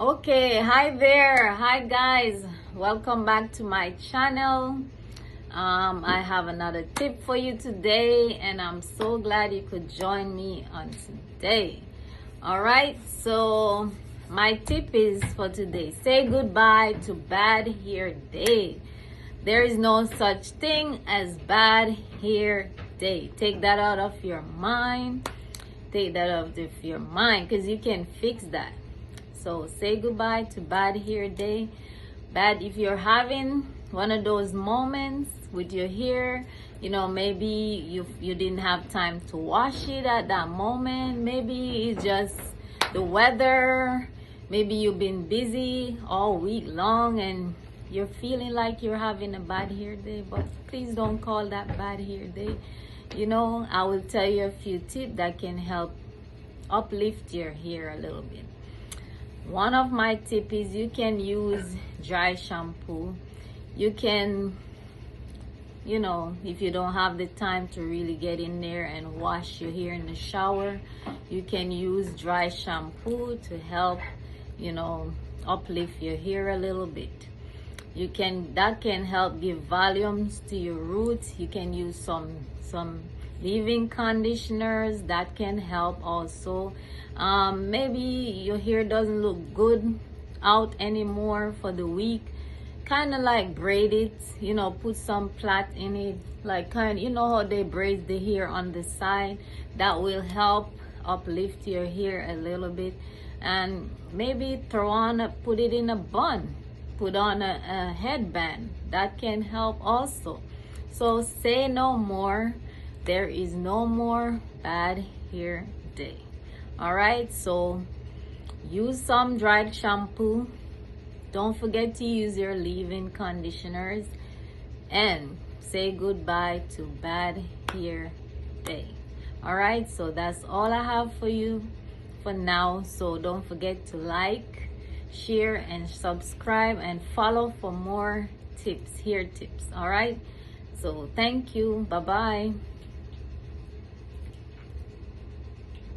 Okay, hi there. Hi guys. Welcome back to my channel. I have another tip for you today, and I'm so glad you could join me on today. All right, so my tip is for today: say goodbye to bad hair day. There is no such thing as bad hair day. Take that out of your mind. Take that out of your mind because you can fix that. So say goodbye to bad hair day. Bad if you're having one of those moments with your hair, maybe you didn't have time to wash it at that moment. Maybe it's just the weather. Maybe you've been busy all week long and you're feeling like you're having a bad hair day, but please don't call that bad hair day. I will tell you a few tips that can help uplift your hair a little bit. One of my tips is you can use dry shampoo. You can, if you don't have the time to really get in there and wash your hair in the shower, you can use dry shampoo to help, uplift your hair a little bit. That can help give volumes to your roots. You can use some leave-in conditioners that can help also. Maybe your hair doesn't look good out anymore for the week. Kind of like braid it, put some plait in it, like how they braid the hair on the side. That will help uplift your hair a little bit. And maybe put it in a bun. Put on a headband. That can help also. So say no more. There is no more bad hair day. All right, so use some dried shampoo. Don't forget to use your leave-in conditioners, and say goodbye to bad hair day. All right, so that's all I have for you for now. So don't forget to like, share, and subscribe, and follow for more hair tips. All right, so thank you. Bye bye.